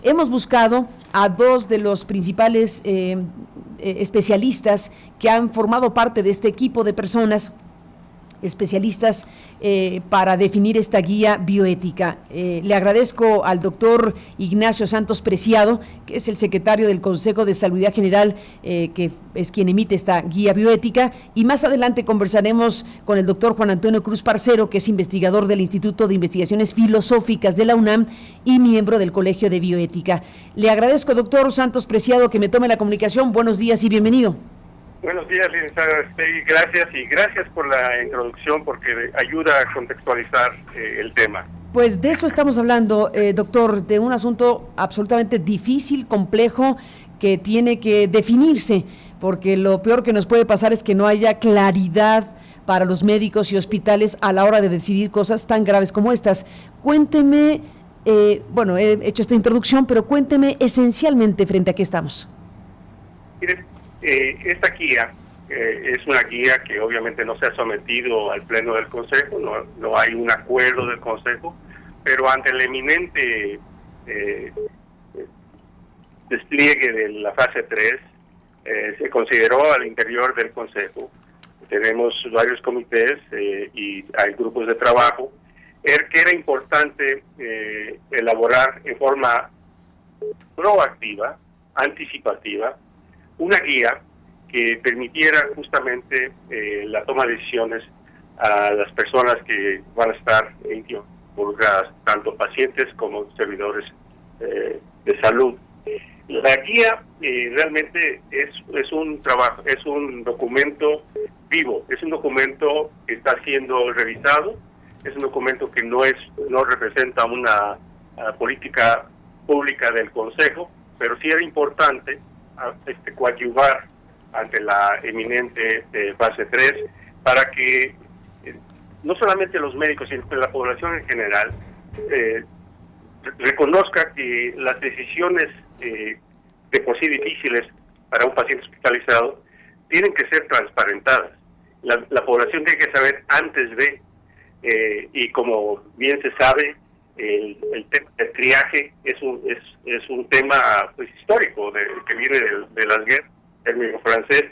hemos buscado a dos de los principales especialistas que han formado parte de este equipo de personas especialistas para definir esta guía bioética. Le agradezco al doctor Ignacio Santos Preciado, que es el secretario del Consejo de Salubridad General, que es quien emite esta guía bioética, y más adelante conversaremos con el doctor Juan Antonio Cruz Parcero, que es investigador del Instituto de Investigaciones Filosóficas de la UNAM y miembro del Colegio de Bioética. Le agradezco, doctor Santos Preciado, que me tome la comunicación. Buenos días y bienvenido. Buenos días, licenciada Aristegui. Gracias por la introducción, porque ayuda a contextualizar el tema. Pues de eso estamos hablando, doctor, de un asunto absolutamente difícil, complejo, que tiene que definirse, porque lo peor que nos puede pasar es que no haya claridad para los médicos y hospitales a la hora de decidir cosas tan graves como estas. Cuénteme, bueno, he hecho esta introducción, pero cuénteme esencialmente frente a qué estamos. Mire, esta guía es una guía que obviamente no se ha sometido al pleno del Consejo, no hay un acuerdo del Consejo, pero ante el eminente despliegue de la fase 3, se consideró al interior del Consejo. Tenemos varios comités y hay grupos de trabajo, que era importante elaborar en forma proactiva, anticipativa, una guía que permitiera justamente la toma de decisiones a las personas que van a estar involucradas, tanto pacientes como servidores de salud. La guía realmente es un trabajo, es un documento vivo, es un documento que está siendo revisado, es un documento que no representa una política pública del Consejo, pero sí era importante coadyuvar ante la eminente fase 3 para que no solamente los médicos, sino que la población en general reconozca que las decisiones de por sí difíciles para un paciente hospitalizado tienen que ser transparentadas. La población tiene que saber antes de, y como bien se sabe, el tema del triaje es un tema pues histórico que viene de las guerras, término francés,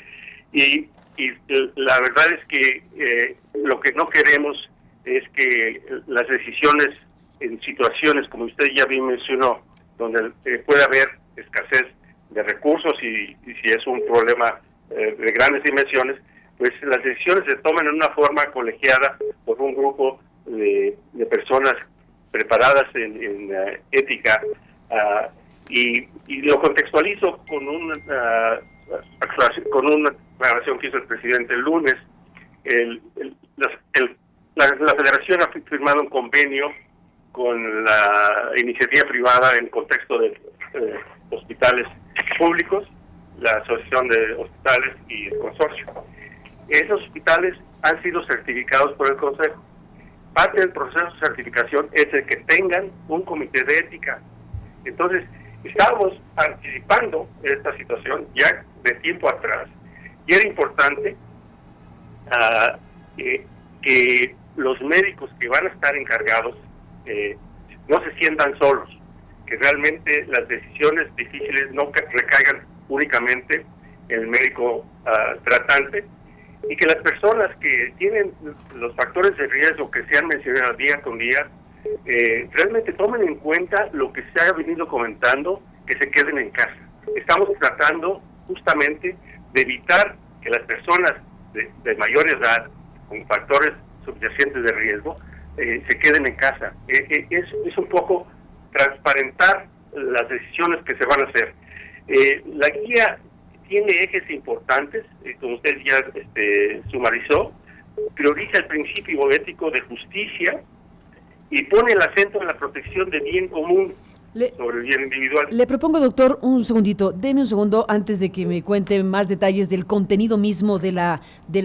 y la verdad es que lo que no queremos es que las decisiones en situaciones como usted ya bien mencionó, donde puede haber escasez de recursos y si es un problema de grandes dimensiones, pues las decisiones se toman en una forma colegiada por un grupo de personas preparadas en ética, y lo contextualizo con una declaración que hizo el presidente el lunes. La Federación ha firmado un convenio con la iniciativa privada en contexto de hospitales públicos, la Asociación de Hospitales y el Consorcio. Esos hospitales han sido certificados por el Consejo. Parte del proceso de certificación es el que tengan un comité de ética. Entonces, estábamos anticipando esta situación ya de tiempo atrás, y era importante que los médicos que van a estar encargados no se sientan solos, que realmente las decisiones difíciles no recaigan únicamente en el médico tratante, y que las personas que tienen los factores de riesgo que se han mencionado día con día realmente tomen en cuenta lo que se ha venido comentando, que se queden en casa. Estamos tratando justamente de evitar que las personas de mayor edad con factores subyacentes de riesgo se queden en casa. Es un poco transparentar las decisiones que se van a hacer. La guía tiene ejes importantes, como usted ya sumarizó, prioriza el principio ético de justicia y pone el acento en la protección del bien común sobre el bien individual. Le propongo, doctor, un segundito, deme un segundo antes de que me cuente más detalles del contenido mismo de la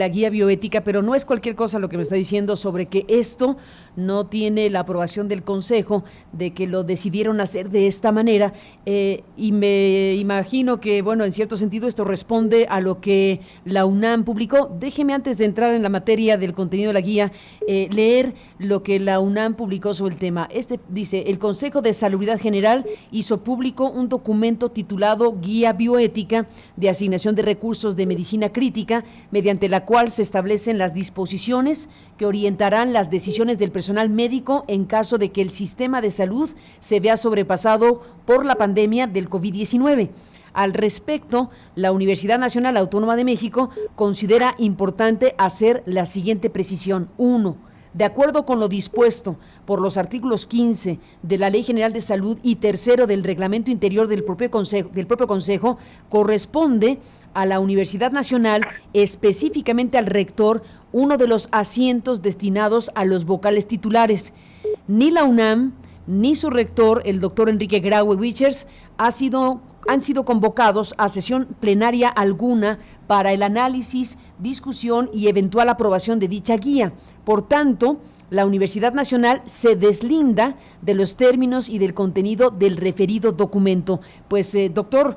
guía bioética, pero no es cualquier cosa lo que me está diciendo sobre que esto no tiene la aprobación del Consejo, de que lo decidieron hacer de esta manera, y me imagino que, bueno, en cierto sentido esto responde a lo que la UNAM publicó. Déjeme, antes de entrar en la materia del contenido de la guía, leer lo que la UNAM publicó sobre el tema. Dice: el Consejo de Salubridad General General hizo público un documento titulado Guía Bioética de Asignación de Recursos de Medicina Crítica, mediante la cual se establecen las disposiciones que orientarán las decisiones del personal médico en caso de que el sistema de salud se vea sobrepasado por la pandemia del COVID-19. Al respecto, la Universidad Nacional Autónoma de México considera importante hacer la siguiente precisión. 1. De acuerdo con lo dispuesto por los artículos 15 de la Ley General de Salud y 3 del Reglamento Interior del propio Consejo, corresponde a la Universidad Nacional, específicamente al rector, uno de los asientos destinados a los vocales titulares. Ni la UNAM ni su rector, el doctor Enrique Graue Wichers, han sido convocados a sesión plenaria alguna para el análisis, discusión y eventual aprobación de dicha guía. Por tanto, la Universidad Nacional se deslinda de los términos y del contenido del referido documento. Pues, doctor,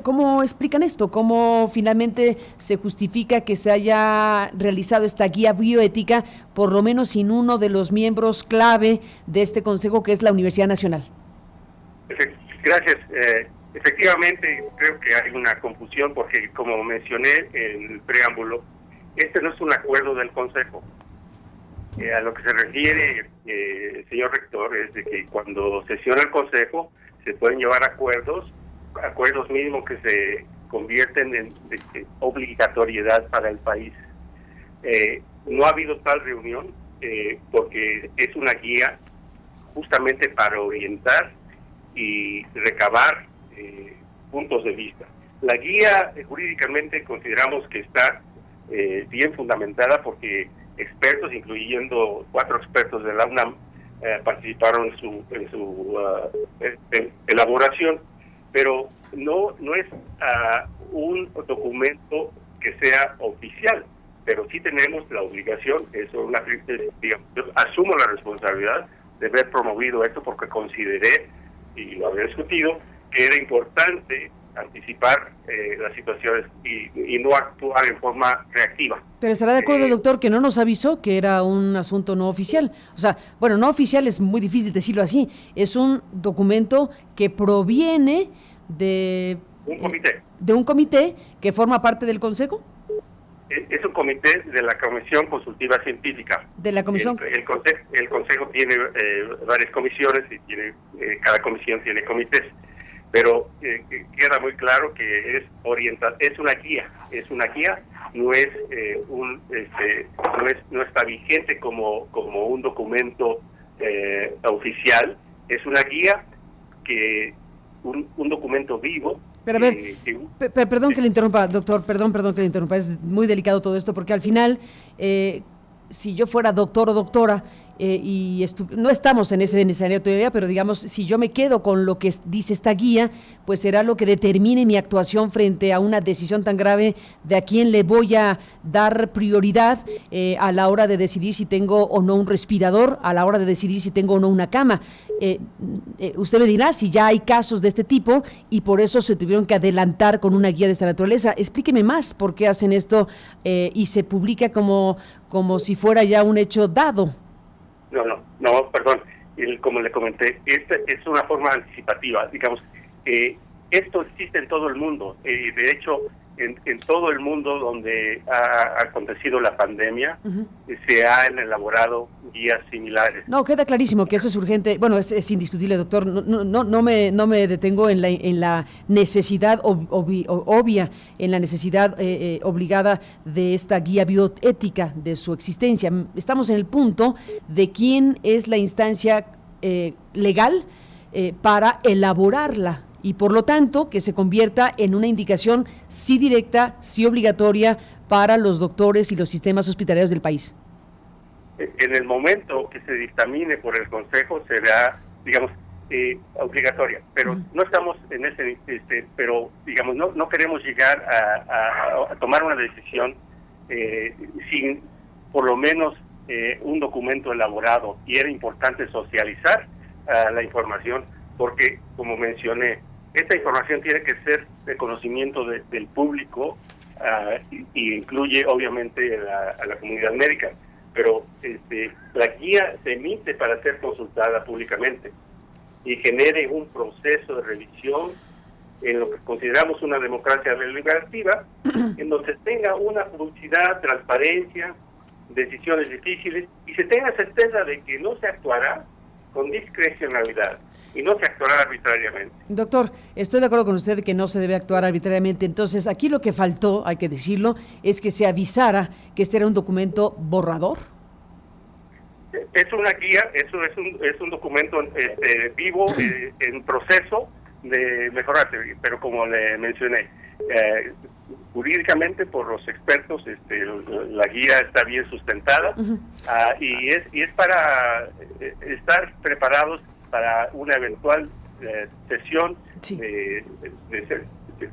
¿cómo explican esto? ¿Cómo finalmente se justifica que se haya realizado esta guía bioética, por lo menos sin uno de los miembros clave de este consejo, que es la Universidad Nacional? Gracias. Efectivamente, creo que hay una confusión porque, como mencioné en el preámbulo, este no es un acuerdo del Consejo. A lo que se refiere, señor rector, es de que cuando sesiona el Consejo se pueden llevar acuerdos mínimos que se convierten en obligatoriedad para el país. No ha habido tal reunión porque es una guía justamente para orientar y recabar puntos de vista. La guía jurídicamente consideramos que está bien fundamentada porque expertos, incluyendo 4 expertos de la UNAM, participaron en su elaboración, pero no es un documento que sea oficial, pero sí tenemos la obligación, digamos, yo asumo la responsabilidad de haber promovido esto porque consideré, y lo había discutido, que era importante anticipar las situaciones y no actuar en forma reactiva. Pero estará de acuerdo, doctor, que no nos avisó que era un asunto no oficial. O sea, bueno, no oficial es muy difícil decirlo así. Es un documento que proviene de un comité que forma parte del Consejo. Es un comité de la Comisión Consultiva Científica. De la Comisión. El Consejo tiene varias comisiones y cada comisión tiene comités. Pero queda muy claro que es una guía, no está vigente como un documento oficial. Es una guía un documento vivo. Pero a ver, perdón que le interrumpa, doctor, perdón que le interrumpa, es muy delicado todo esto, porque al final, si yo fuera doctor o doctora, no estamos en ese escenario todavía, pero digamos, si yo me quedo con lo que dice esta guía, pues será lo que determine mi actuación frente a una decisión tan grave de a quién le voy a dar prioridad a la hora de decidir si tengo o no un respirador, a la hora de decidir si tengo o no una cama. Usted me dirá si ya hay casos de este tipo y por eso se tuvieron que adelantar con una guía de esta naturaleza. Explíqueme más por qué hacen esto y se publica como si fuera ya un hecho dado. No, perdón. Como le comenté, esta es una forma anticipativa. Digamos, esto existe en todo el mundo. De hecho, en todo el mundo donde ha acontecido la pandemia, se han elaborado guías similares. No, queda clarísimo que eso es urgente. Bueno, es indiscutible, doctor. No me detengo en la necesidad obvia, en la necesidad obligada de esta guía bioética, de su existencia. Estamos en el punto de quién es la instancia legal para elaborarla, y por lo tanto que se convierta en una indicación sí directa, sí obligatoria para los doctores y los sistemas hospitalarios del país. En el momento que se dictamine por el Consejo será, digamos, obligatoria, pero no estamos en pero digamos, no queremos llegar a tomar una decisión sin por lo menos un documento elaborado, y era importante socializar la información porque, como mencioné, esta información tiene que ser de conocimiento del público y incluye obviamente a la comunidad médica, pero la guía se emite para ser consultada públicamente. y genere un proceso de revisión en lo que consideramos una democracia deliberativa, en donde se tenga una publicidad, transparencia, decisiones difíciles, y se tenga certeza de que no se actuará con discrecionalidad y no se actuará arbitrariamente. Doctor, estoy de acuerdo con usted que no se debe actuar arbitrariamente. Entonces, aquí lo que faltó, hay que decirlo, es que se avisara que este era un documento borrador. Es una guía, es un documento vivo, en proceso de mejorarse, pero como le mencioné, jurídicamente por los expertos, la guía está bien sustentada. Y es para estar preparados para una eventual sesión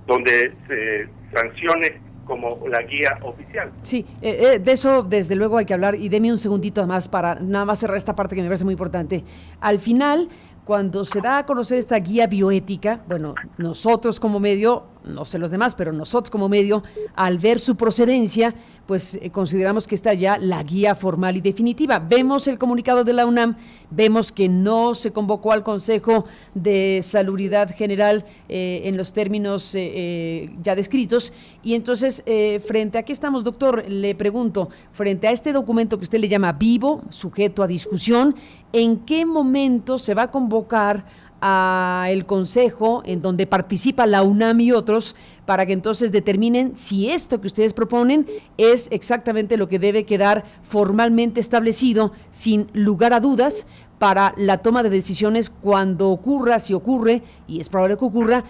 donde se sancione como la guía oficial. Sí, de eso desde luego hay que hablar, y deme un segundito más para nada más cerrar esta parte que me parece muy importante. Al final, cuando se da a conocer esta guía bioética, bueno, nosotros como medio, no sé los demás, pero nosotros como medio, al ver su procedencia, pues consideramos que está ya la guía formal y definitiva. Vemos el comunicado de la UNAM, vemos que no se convocó al Consejo de Salubridad General en los términos ya descritos, y entonces, frente a qué estamos, doctor, le pregunto, frente a este documento que usted le llama vivo, sujeto a discusión, ¿en qué momento se va a convocar a el Consejo en donde participa la UNAM y otros para que entonces determinen si esto que ustedes proponen es exactamente lo que debe quedar formalmente establecido, sin lugar a dudas, para la toma de decisiones cuando ocurra, si ocurre, y es probable que ocurra,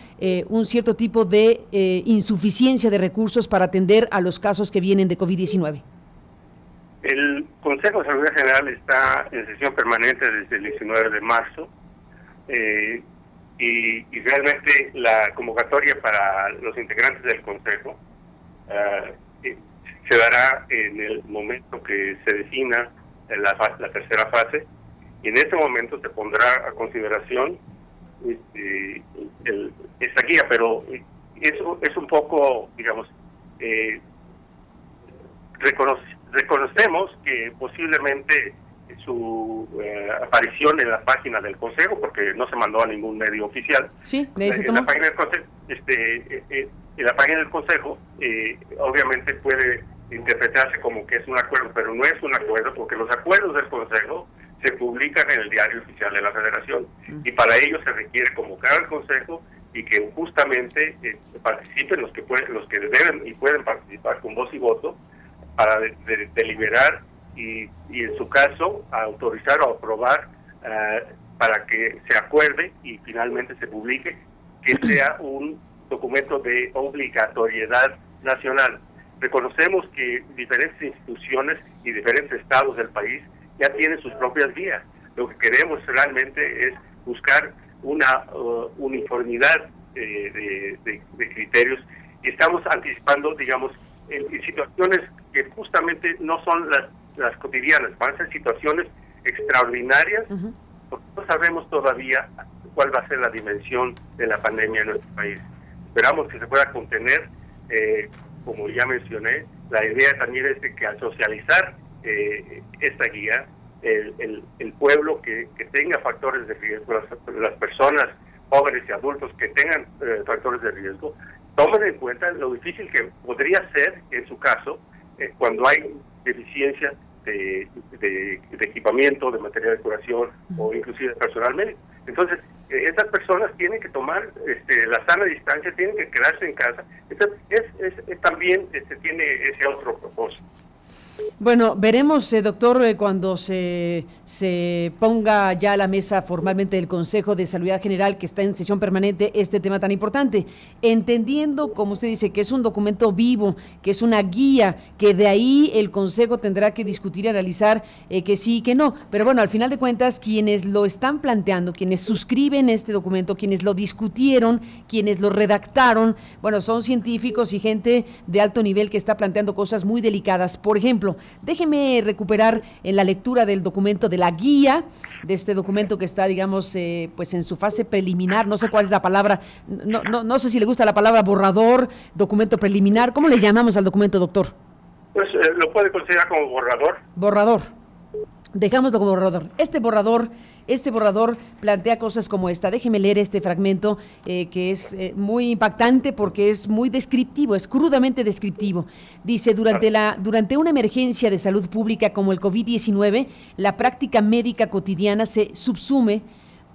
un cierto tipo de insuficiencia de recursos para atender a los casos que vienen de COVID-19? El Consejo de Salud General está en sesión permanente desde el 19 de marzo. Y realmente la convocatoria para los integrantes del Consejo se dará en el momento que se defina la tercera fase, y en ese momento se pondrá a consideración esta guía, pero eso es un poco, digamos, reconocemos que posiblemente su aparición en la página del Consejo, porque no se mandó a ningún medio oficial. Sí, en la página del Consejo, en la página del Consejo, obviamente puede interpretarse como que es un acuerdo, pero no es un acuerdo, porque los acuerdos del Consejo se publican en el Diario Oficial de la Federación, y para ello se requiere convocar al Consejo y que justamente participen los que deben y pueden participar con voz y voto para deliberar y en su caso autorizar o aprobar para que se acuerde y finalmente se publique, que sea un documento de obligatoriedad nacional. Reconocemos que diferentes instituciones y diferentes estados del país ya tienen sus propias guías. Lo que queremos realmente es buscar una uniformidad de criterios, y estamos anticipando, digamos, en situaciones que justamente no son las cotidianas, van a ser situaciones extraordinarias, porque no sabemos todavía cuál va a ser la dimensión de la pandemia en nuestro país. Esperamos que se pueda contener, como ya mencioné, la idea también es de que al socializar esta guía, el pueblo que tenga factores de riesgo, las personas jóvenes y adultos que tengan factores de riesgo, tomen en cuenta lo difícil que podría ser, en su caso, cuando hay deficiencia de equipamiento, de material de curación o inclusive de personal médico. Entonces, estas personas tienen que tomar la sana distancia, tienen que quedarse en casa. Entonces, también tiene ese otro propósito. Bueno, veremos, doctor, cuando se ponga ya a la mesa formalmente del Consejo de Salud General, que está en sesión permanente, este tema tan importante, entendiendo, como usted dice, que es un documento vivo, que es una guía, que de ahí el Consejo tendrá que discutir y analizar que sí y que no, pero bueno, al final de cuentas, quienes lo están planteando, quienes suscriben este documento, quienes lo discutieron, quienes lo redactaron, bueno, son científicos y gente de alto nivel que está planteando cosas muy delicadas. Por ejemplo, déjeme recuperar en la lectura del documento, de la guía, de este documento que está, digamos, pues en su fase preliminar, no sé cuál es la palabra, no sé si le gusta la palabra borrador, documento preliminar, ¿cómo le llamamos al documento, doctor? Pues lo puede considerar como borrador. Borrador. Dejámoslo como borrador. Este borrador Este borrador plantea cosas como esta. Déjeme leer este fragmento que es muy impactante porque es muy descriptivo, es crudamente descriptivo. Dice, durante una emergencia de salud pública como el COVID-19, la práctica médica cotidiana se subsume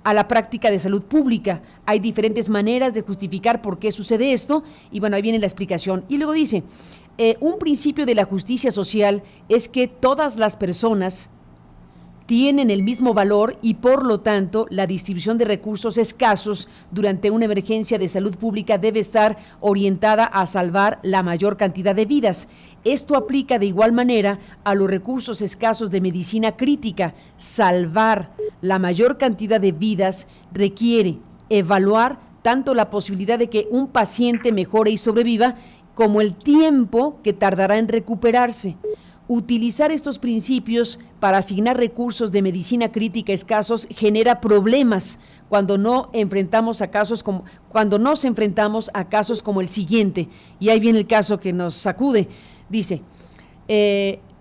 a la práctica de salud pública. Hay diferentes maneras de justificar por qué sucede esto, y bueno, ahí viene la explicación. Y luego dice, un principio de la justicia social es que todas las personas tienen el mismo valor y por lo tanto la distribución de recursos escasos durante una emergencia de salud pública debe estar orientada a salvar la mayor cantidad de vidas. Esto aplica de igual manera a los recursos escasos de medicina crítica. Salvar la mayor cantidad de vidas requiere evaluar tanto la posibilidad de que un paciente mejore y sobreviva como el tiempo que tardará en recuperarse. Utilizar estos principios para asignar recursos de medicina crítica escasos genera problemas cuando nos enfrentamos a casos como el siguiente. Y ahí viene el caso que nos sacude. Dice,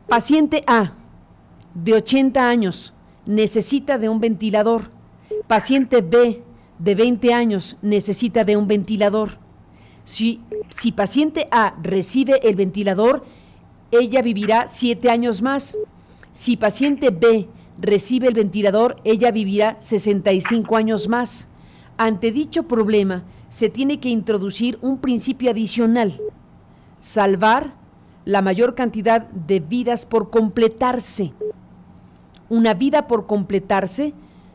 paciente A, de 80 años, necesita de un ventilador. Paciente B, de 20 años, necesita de un ventilador. Si paciente A recibe el ventilador, ella vivirá 7 años más. Si paciente B recibe el ventilador, ella vivirá 65 años más. Ante dicho problema, se tiene que introducir un principio adicional: salvar la mayor cantidad de vidas por completarse. Una vida por completarse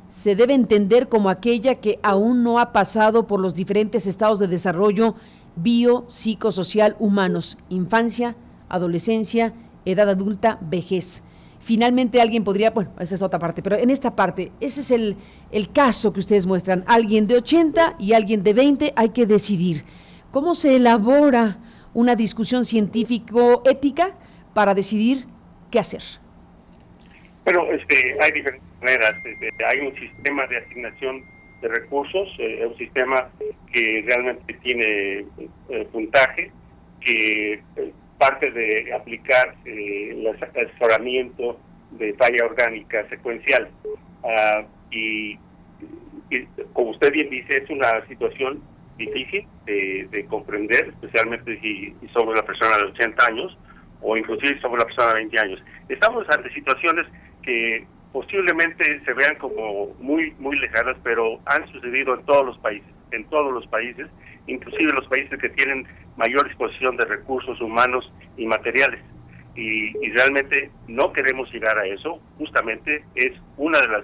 se debe entender como aquella que aún no ha pasado por los diferentes estados de desarrollo biopsicosocial humanos: infancia, adolescencia, edad adulta, vejez. Finalmente alguien podría, bueno, esa es otra parte, pero en esta parte, ese es el caso que ustedes muestran. Alguien de 80 y alguien de 20, hay que decidir. ¿Cómo se elabora una discusión científico-ética para decidir qué hacer? Bueno, hay diferentes maneras. Hay un sistema de asignación de recursos, un sistema que realmente tiene puntaje, que parte de aplicar el asesoramiento de falla orgánica secuencial. Y como usted bien dice, es una situación difícil de comprender, especialmente si sobre la persona de 80 años o inclusive sobre la persona de 20 años. Estamos ante situaciones que posiblemente se vean como muy lejanas, pero han sucedido en todos los países, inclusive los países que tienen mayor disposición de recursos humanos y materiales. Y realmente no queremos llegar a eso. Justamente es una de las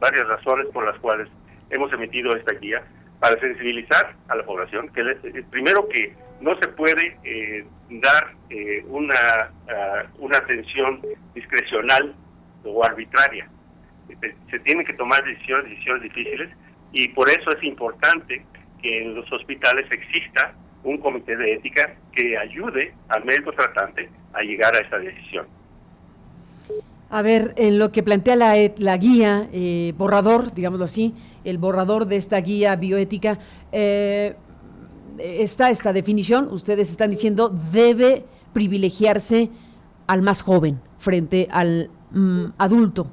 varias razones por las cuales hemos emitido esta guía, para sensibilizar a la población, que primero que no se puede dar una atención discrecional o arbitraria. Se tienen que tomar decisiones difíciles, y por eso es importante que en los hospitales exista un comité de ética que ayude al médico tratante a llegar a esta decisión. A ver, en lo que plantea la guía, borrador, digámoslo así, el borrador de esta guía bioética, está esta definición. Ustedes están diciendo debe privilegiarse al más joven frente al adulto.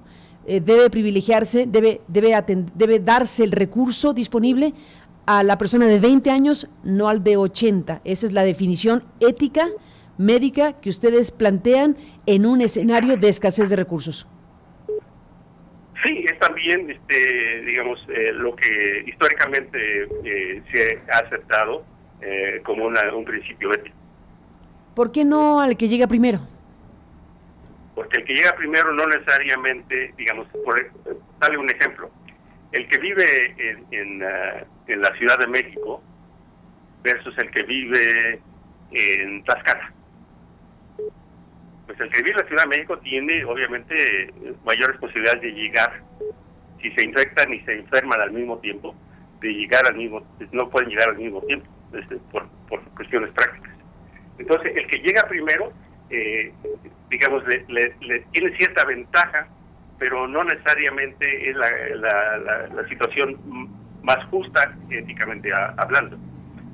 Debe privilegiarse, debe darse el recurso disponible a la persona de 20 años, no al de 80. Esa es la definición ética médica que ustedes plantean en un escenario de escasez de recursos. Sí, es también, lo que históricamente se ha aceptado como un principio ético. ¿Por qué no al que llega primero? Porque el que llega primero no necesariamente, dale un ejemplo. El que vive en la Ciudad de México versus el que vive en Tlaxcala. Pues el que vive en la Ciudad de México tiene, obviamente, mayores posibilidades de llegar, si se infectan y se enferman al mismo tiempo, no pueden llegar al mismo tiempo, por cuestiones prácticas. Entonces, el que llega primero, le tiene cierta ventaja, pero no necesariamente es la situación más justa éticamente hablando.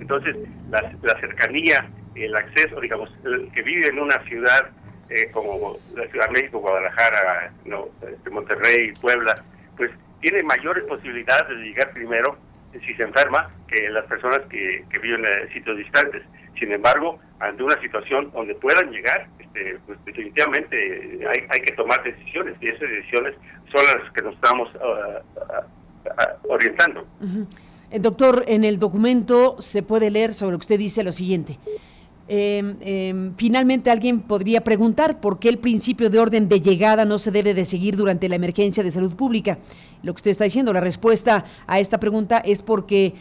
Entonces, la cercanía, el acceso, el que vive en una ciudad como la Ciudad de México, Guadalajara, Monterrey, Puebla, pues tiene mayores posibilidades de llegar primero si se enferma que las personas que viven en sitios distantes. Sin embargo, ante una situación donde puedan llegar, pues definitivamente hay que tomar decisiones, y esas decisiones son las que nos estamos orientando. Uh-huh. Doctor, en el documento se puede leer sobre lo que usted dice lo siguiente. Finalmente alguien podría preguntar por qué el principio de orden de llegada no se debe de seguir durante la emergencia de salud pública. Lo que usted está diciendo, la respuesta a esta pregunta es porque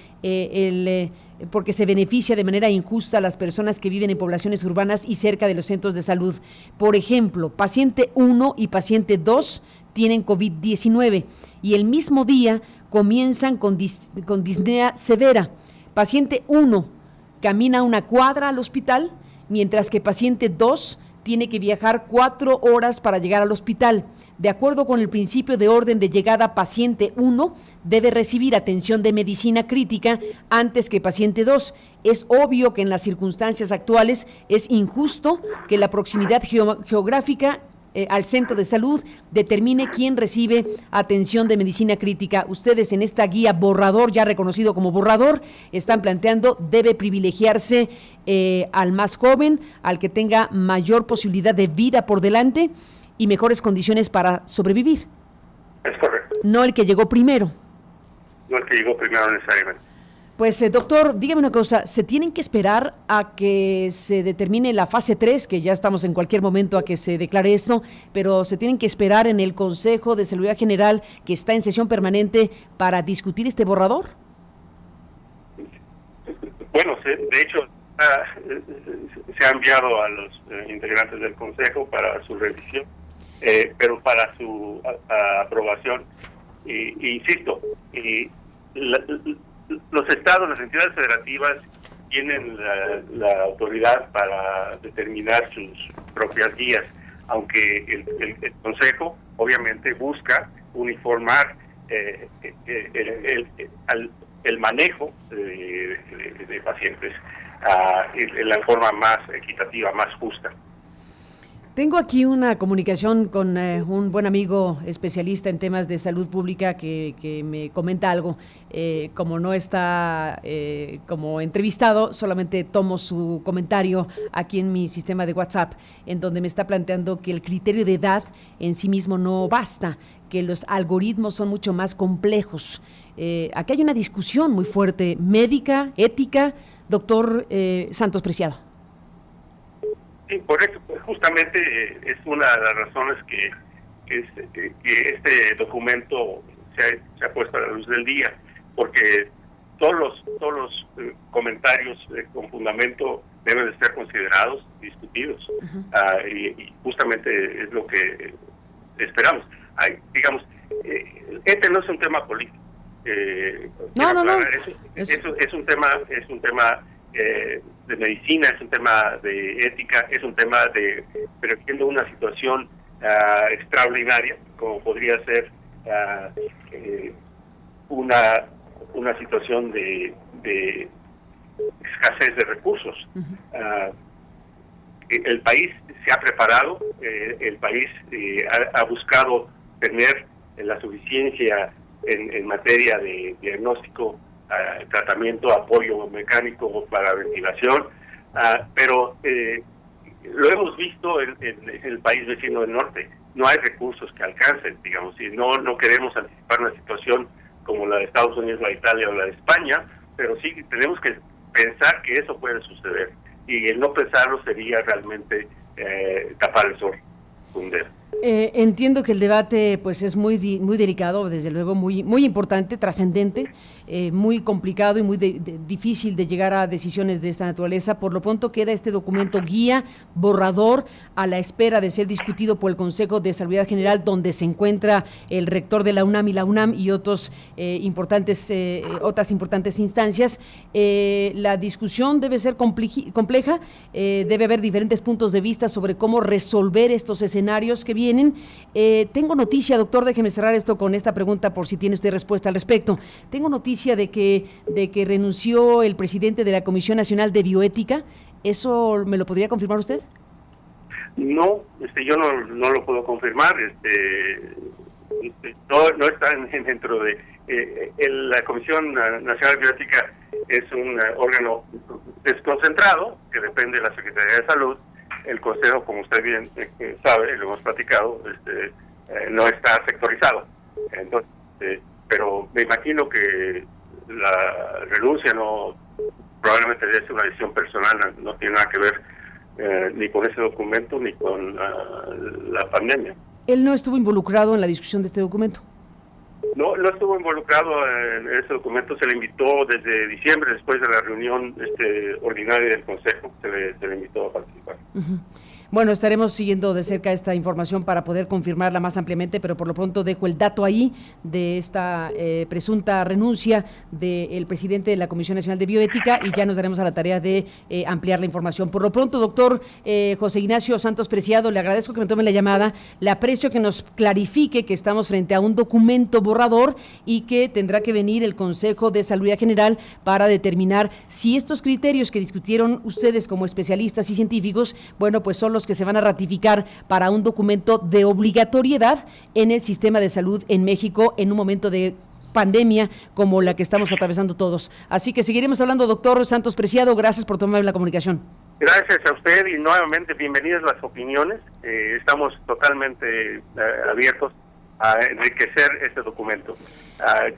porque se beneficia de manera injusta a las personas que viven en poblaciones urbanas y cerca de los centros de salud. Por ejemplo, paciente 1 y paciente 2 tienen COVID-19 y el mismo día comienzan con disnea severa. Paciente 1 camina una cuadra al hospital, mientras que paciente 2 tiene que viajar 4 horas para llegar al hospital. De acuerdo con el principio de orden de llegada, paciente 1 debe recibir atención de medicina crítica antes que paciente 2. Es obvio que en las circunstancias actuales es injusto que la proximidad geográfica al centro de salud determine quién recibe atención de medicina crítica. Ustedes en esta guía borrador, ya reconocido como borrador, están planteando debe privilegiarse al más joven, al que tenga mayor posibilidad de vida por delante y mejores condiciones para sobrevivir. Es correcto. No el que llegó primero. No el que llegó primero necesariamente. Pues, doctor, dígame una cosa, ¿se tienen que esperar a que se determine la fase 3, que ya estamos en cualquier momento a que se declare esto, pero se tienen que esperar en el Consejo de Salubridad General, que está en sesión permanente, para discutir este borrador? Bueno, de hecho, se ha enviado a los integrantes del Consejo para su revisión, pero para su aprobación, insisto, los estados, las entidades federativas tienen la autoridad para determinar sus propias guías, aunque el Consejo obviamente busca uniformar el manejo de pacientes en la forma más equitativa, más justa. Tengo aquí una comunicación con un buen amigo especialista en temas de salud pública que me comenta algo. Como no está como entrevistado, solamente tomo su comentario aquí en mi sistema de WhatsApp, en donde me está planteando que el criterio de edad en sí mismo no basta, que los algoritmos son mucho más complejos. Aquí hay una discusión muy fuerte, médica, ética, doctor Santos Preciado. Sí, por eso, justamente es una de las razones que este documento se ha puesto a la luz del día, porque todos los comentarios con fundamento deben de ser considerados, discutidos, y justamente es lo que esperamos. Digamos, este no es un tema político. No. Eso es un tema de medicina, es un tema de ética, es un tema pero siendo una situación extraordinaria, como podría ser una situación de escasez de recursos. El país se ha preparado, el país ha buscado tener la suficiencia en materia de diagnóstico, tratamiento, apoyo mecánico para ventilación, pero lo hemos visto en el país vecino del norte. No hay recursos que alcancen, digamos, y no queremos anticipar una situación como la de Estados Unidos, la de Italia o la de España, pero sí tenemos que pensar que eso puede suceder, y el no pensarlo sería realmente tapar el sol con un dedo. Entiendo que el debate pues es muy delicado, desde luego muy importante, trascendente, muy complicado y muy difícil de llegar a decisiones de esta naturaleza. Por lo pronto queda este documento guía, borrador, a la espera de ser discutido por el Consejo de Salubridad General, donde se encuentra el rector de la UNAM y otras importantes instancias. La discusión debe ser compleja, debe haber diferentes puntos de vista sobre cómo resolver estos escenarios que vienen. Tengo noticia, doctor, déjeme cerrar esto con esta pregunta por si tiene usted respuesta al respecto. Tengo noticia de que renunció el presidente de la Comisión Nacional de Bioética. ¿Eso me lo podría confirmar usted? No, yo no lo puedo confirmar. no están dentro de... la Comisión Nacional de Bioética es un órgano desconcentrado que depende de la Secretaría de Salud. El Consejo, como usted bien sabe, lo hemos platicado, no está sectorizado. Entonces, pero me imagino que la renuncia probablemente debe ser una decisión personal, no tiene nada que ver ni con ese documento ni con la pandemia. ¿Él no estuvo involucrado en la discusión de este documento? No estuvo involucrado en ese documento. Se le invitó desde diciembre, después de la reunión ordinaria del Consejo, se le invitó a participar. Uh-huh. Bueno, estaremos siguiendo de cerca esta información para poder confirmarla más ampliamente, pero por lo pronto dejo el dato ahí de esta presunta renuncia del presidente de la Comisión Nacional de Bioética y ya nos daremos a la tarea de ampliar la información. Por lo pronto, doctor José Ignacio Santos Preciado, le agradezco que me tome la llamada, le aprecio que nos clarifique que estamos frente a un documento borrador y que tendrá que venir el Consejo de Salud General para determinar si estos criterios que discutieron ustedes como especialistas y científicos, bueno, pues son los que se van a ratificar para un documento de obligatoriedad en el sistema de salud en México en un momento de pandemia como la que estamos atravesando todos. Así que seguiremos hablando, doctor Santos Preciado, gracias por tomar la comunicación. Gracias a usted y nuevamente bienvenidas las opiniones. Estamos totalmente abiertos a enriquecer este documento.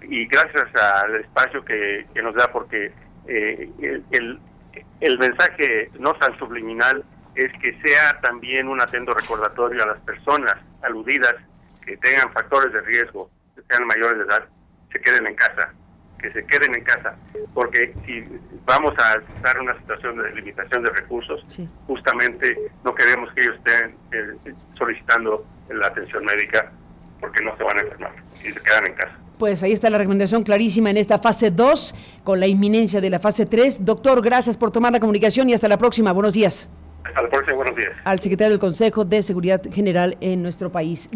Y gracias al espacio que nos da, porque el mensaje no tan subliminal es que sea también un atento recordatorio a las personas aludidas que tengan factores de riesgo, que sean mayores de edad, se queden en casa, que se queden en casa, porque si vamos a estar en una situación de limitación de recursos, sí, justamente no queremos que ellos estén solicitando la atención médica porque no se van a enfermar y se quedan en casa. Pues ahí está la recomendación clarísima en esta fase 2, con la inminencia de la fase 3. Doctor, gracias por tomar la comunicación y hasta la próxima. Buenos días. Hasta la próxima, buenos días. Al secretario del Consejo de Seguridad General en nuestro país.